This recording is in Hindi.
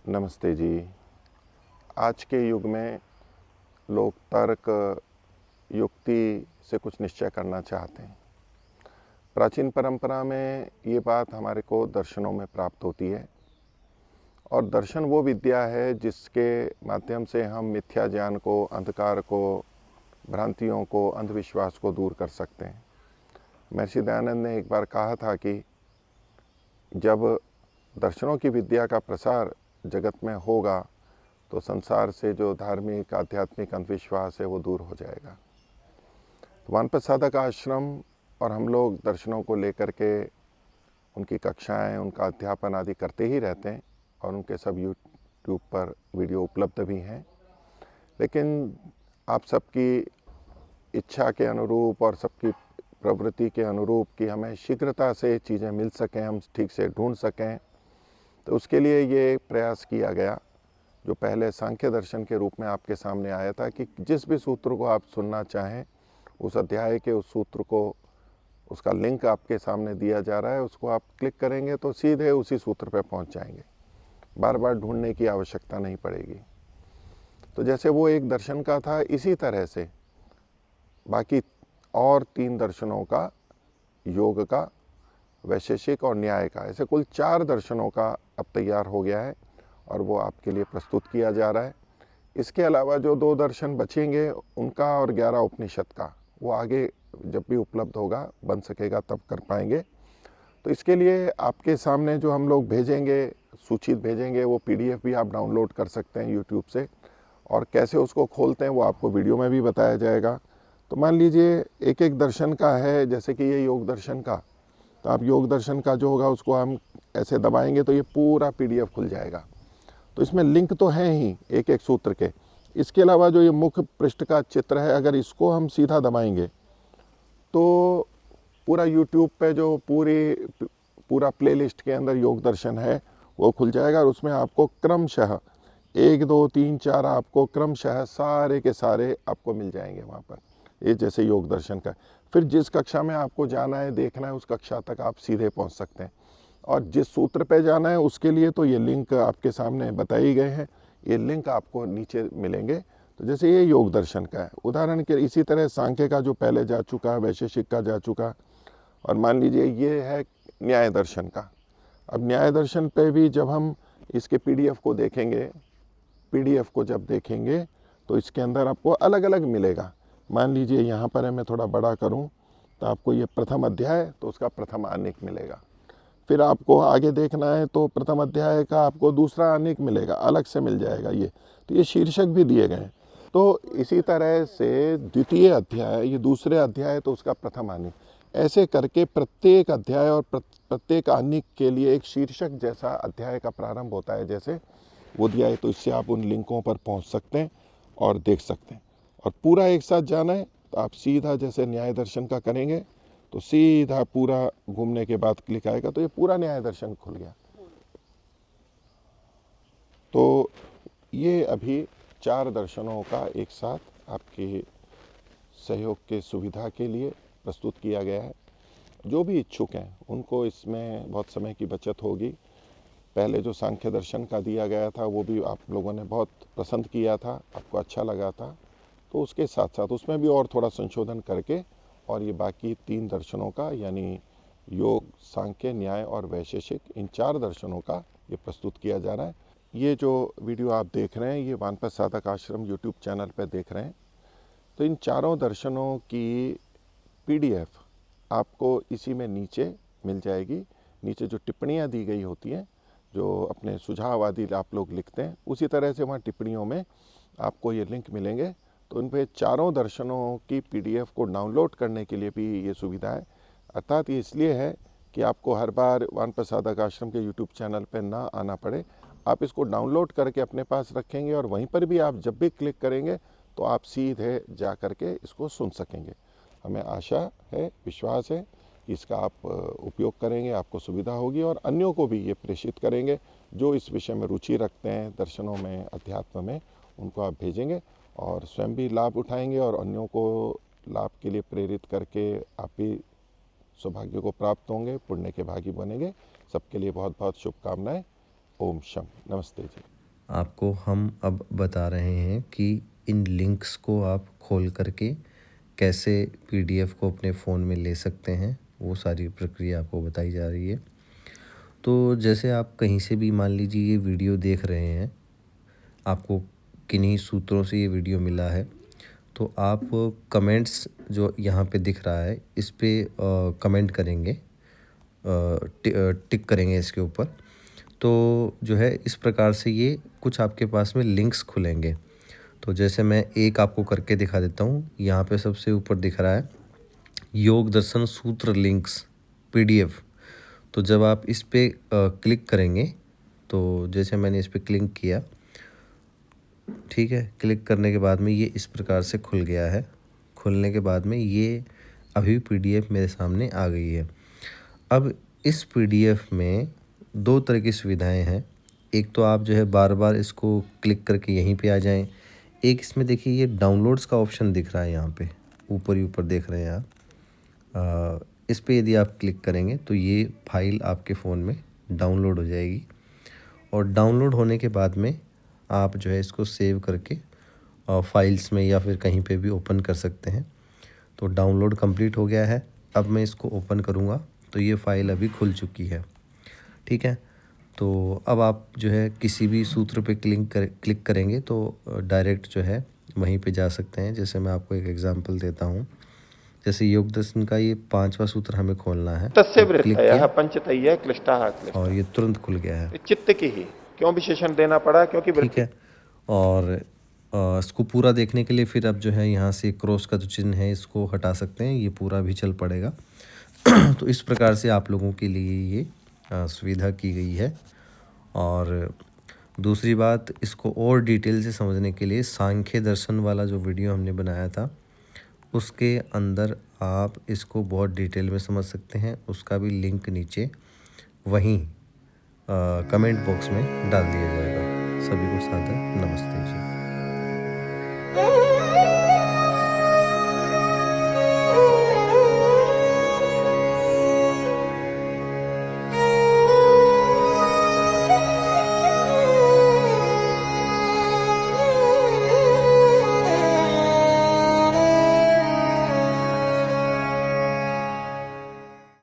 नमस्ते जी। आज के युग में लोग तर्क, युक्ति से कुछ निश्चय करना चाहते हैं। प्राचीन परंपरा में ये बात हमारे को दर्शनों में प्राप्त होती है और दर्शन वो विद्या है जिसके माध्यम से हम मिथ्या ज्ञान को, अंधकार को, भ्रांतियों को, अंधविश्वास को दूर कर सकते हैं। महर्षि दयानंद ने एक बार कहा था कि जब दर्शनों की विद्या का प्रसार जगत में होगा तो संसार से जो धार्मिक, आध्यात्मिक अंधविश्वास है वो दूर हो जाएगा। तो वानप्रस्थ साधक आश्रम और हम लोग दर्शनों को लेकर के उनकी कक्षाएं, उनका अध्यापन आदि करते ही रहते हैं और उनके सब यूट्यूब पर वीडियो उपलब्ध भी हैं। लेकिन आप सबकी इच्छा के अनुरूप और सबकी प्रवृत्ति के अनुरूप कि हमें शीघ्रता से चीज़ें मिल सकें, हम ठीक से ढूंढ सकें, तो उसके लिए ये प्रयास किया गया जो पहले सांख्य दर्शन के रूप में आपके सामने आया था कि जिस भी सूत्र को आप सुनना चाहें, उस अध्याय के उस सूत्र को, उसका लिंक आपके सामने दिया जा रहा है, उसको आप क्लिक करेंगे तो सीधे उसी सूत्र पर पहुंच जाएंगे। बार बार ढूंढने की आवश्यकता नहीं पड़ेगी। तो जैसे वो एक दर्शन का था, इसी तरह से बाकी और 3 दर्शनों का, योग का, वैशेषिक और न्याय का, ऐसे कुल 4 दर्शनों का अब तैयार हो गया है और वो आपके लिए प्रस्तुत किया जा रहा है। इसके अलावा जो 2 दर्शन बचेंगे उनका और 11 उपनिषद का, वो आगे जब भी उपलब्ध होगा, बन सकेगा तब कर पाएंगे। तो इसके लिए आपके सामने जो हम लोग भेजेंगे, सूचित भेजेंगे, वो PDF भी आप डाउनलोड कर सकते हैं यूट्यूब से, और कैसे उसको खोलते हैं वो आपको वीडियो में भी बताया जाएगा। तो मान लीजिए एक एक दर्शन का है, जैसे कि ये योग दर्शन का, तो आप योग दर्शन का जो होगा उसको हम ऐसे दबाएंगे तो ये पूरा PDF खुल जाएगा। तो इसमें लिंक तो है ही एक एक सूत्र के। इसके अलावा जो ये मुख्य पृष्ठ का चित्र है, अगर इसको हम सीधा दबाएंगे तो पूरा यूट्यूब पे जो पूरा प्लेलिस्ट के अंदर योग दर्शन है वो खुल जाएगा और उसमें आपको क्रमशः 1, 2, 3, 4 आपको क्रमशः सारे के सारे आपको मिल जाएंगे वहाँ पर। ये जैसे योग दर्शन का, फिर जिस कक्षा में आपको जाना है, देखना है, उस कक्षा तक आप सीधे पहुँच सकते हैं। और जिस सूत्र पे जाना है उसके लिए तो ये लिंक आपके सामने बताए गए हैं, ये लिंक आपको नीचे मिलेंगे। तो जैसे ये योग दर्शन का है, उदाहरण के इसी तरह सांख्य का जो पहले जा चुका, वैशेषिक का जा चुका, और मान लीजिए ये है न्याय दर्शन का। अब न्याय दर्शन पे भी जब हम इसके PDF को देखेंगे, PDF को जब देखेंगे तो इसके अंदर आपको अलग अलग मिलेगा। मान लीजिए यहाँ पर है, मैं थोड़ा बड़ा करूँ तो आपको ये प्रथम अध्याय, तो उसका प्रथम आनिक मिलेगा। फिर आपको आगे देखना है तो प्रथम अध्याय का आपको दूसरा आनिक मिलेगा, अलग से मिल जाएगा ये। तो ये शीर्षक भी दिए गए हैं। तो इसी तरह से द्वितीय अध्याय, ये दूसरे अध्याय, तो उसका प्रथम आनिक, ऐसे करके प्रत्येक अध्याय और प्रत्येक आनिक के लिए एक शीर्षक जैसा अध्याय का प्रारंभ होता है, जैसे वो दिया है। तो इससे आप उन लिंकों पर पहुंच सकते हैं और देख सकते हैं। और पूरा एक साथ जाना है तो आप सीधा जैसे न्याय दर्शन का करेंगे तो सीधा पूरा घूमने के बाद क्लिक आएगा तो ये पूरा न्याय दर्शन खुल गया। तो ये अभी 4 दर्शनों का एक साथ आपके सहयोग के सुविधा के लिए प्रस्तुत किया गया है। जो भी इच्छुक हैं उनको इसमें बहुत समय की बचत होगी। पहले जो सांख्य दर्शन का दिया गया था वो भी आप लोगों ने बहुत पसंद किया था, आपको अच्छा लगा था। तो उसके साथ साथ उसमें भी और थोड़ा संशोधन करके और ये बाकी 3 दर्शनों का, यानी योग, सांख्य, न्याय और वैशेषिक, इन 4 दर्शनों का ये प्रस्तुत किया जा रहा है। ये जो वीडियो आप देख रहे हैं ये वानप्रस्थ साधक आश्रम यूट्यूब चैनल पर देख रहे हैं। तो इन 4 दर्शनों की PDF आपको इसी में नीचे मिल जाएगी। नीचे जो टिप्पणियाँ दी गई होती हैं, जो अपने सुझाव आदि आप लोग लिखते हैं, उसी तरह से वहाँ टिप्पणियों में आपको ये लिंक मिलेंगे। तो इन पे 4 दर्शनों की PDF को डाउनलोड करने के लिए भी ये सुविधा है। अर्थात ये इसलिए है कि आपको हर बार वानप्रस्थ साधक आश्रम के यूट्यूब चैनल पर ना आना पड़े। आप इसको डाउनलोड करके अपने पास रखेंगे और वहीं पर भी आप जब भी क्लिक करेंगे तो आप सीधे जा कर के इसको सुन सकेंगे। हमें आशा है, विश्वास है कि इसका आप उपयोग करेंगे, आपको सुविधा होगी और अन्यों को भी ये प्रेषित करेंगे जो इस विषय में रुचि रखते हैं, दर्शनों में, अध्यात्म में, उनको आप भेजेंगे और स्वयं भी लाभ उठाएंगे और अन्यों को लाभ के लिए प्रेरित करके आप भी सौभाग्य को प्राप्त होंगे, पुण्य के भागी बनेंगे। सबके लिए बहुत बहुत शुभकामनाएं। ओम शम। नमस्ते जी। आपको हम अब बता रहे हैं कि इन लिंक्स को आप खोल करके कैसे पीडीएफ को अपने फ़ोन में ले सकते हैं, वो सारी प्रक्रिया आपको बताई जा रही है। तो जैसे आप कहीं से भी मान लीजिए ये वीडियो देख रहे हैं, आपको किन्हीं सूत्रों से ये वीडियो मिला है, तो आप कमेंट्स जो यहाँ पे दिख रहा है इस पे कमेंट करेंगे, टिक करेंगे इसके ऊपर। तो जो है इस प्रकार से ये कुछ आपके पास में लिंक्स खुलेंगे। तो जैसे मैं एक आपको करके दिखा देता हूँ। यहाँ पे सबसे ऊपर दिख रहा है योग दर्शन सूत्र लिंक्स पीडीएफ। तो जब आप इस पे क्लिक करेंगे, तो जैसे मैंने इस पे क्लिक किया, ठीक है, क्लिक करने के बाद में ये इस प्रकार से खुल गया है। खुलने के बाद में ये अभी पीडीएफ मेरे सामने आ गई है। अब इस पीडीएफ में दो तरह की सुविधाएं हैं। एक तो आप जो है बार बार इसको क्लिक करके यहीं पे आ जाएं। एक इसमें देखिए ये डाउनलोड्स का ऑप्शन दिख रहा है, यहाँ पे ऊपर ही ऊपर देख रहे हैं आप। इस पे यदि आप क्लिक करेंगे तो ये फाइल आपके फ़ोन में डाउनलोड हो जाएगी, और डाउनलोड होने के बाद में आप जो है इसको सेव करके फाइल्स में या फिर कहीं पे भी ओपन कर सकते हैं। तो डाउनलोड कंप्लीट हो गया है। अब मैं इसको ओपन करूँगा तो ये फ़ाइल अभी खुल चुकी है, ठीक है। तो अब आप जो है किसी भी सूत्र पे क्लिक करेंगे तो डायरेक्ट जो है वहीं पे जा सकते हैं। जैसे मैं आपको एक एग्जांपल देता हूँ। जैसे योग दर्शन का ये 5वां सूत्र हमें खोलना है, तस्य तो क्लिक वृत्तयः किया पंचतयः क्लिष्टाः और क्लिष्टाः। ये तुरंत खुल गया है, चित्त की ही क्यों विशेषण देना पड़ा? क्योंकि ठीक वृत्ति। है। और इसको पूरा देखने के लिए फिर अब जो है यहाँ से क्रॉस का जो चिन्ह है इसको हटा सकते हैं, ये पूरा भी चल पड़ेगा। तो इस प्रकार से आप लोगों के लिए ये सुविधा की गई है। और दूसरी बात, इसको और डिटेल से समझने के लिए सांख्य दर्शन वाला जो वीडियो हमने बनाया था उसके अंदर आप इसको बहुत डिटेल में समझ सकते हैं। उसका भी लिंक नीचे वहीं कमेंट बॉक्स में डाल दिया जाएगा। सभी को सादर नमस्ते जी।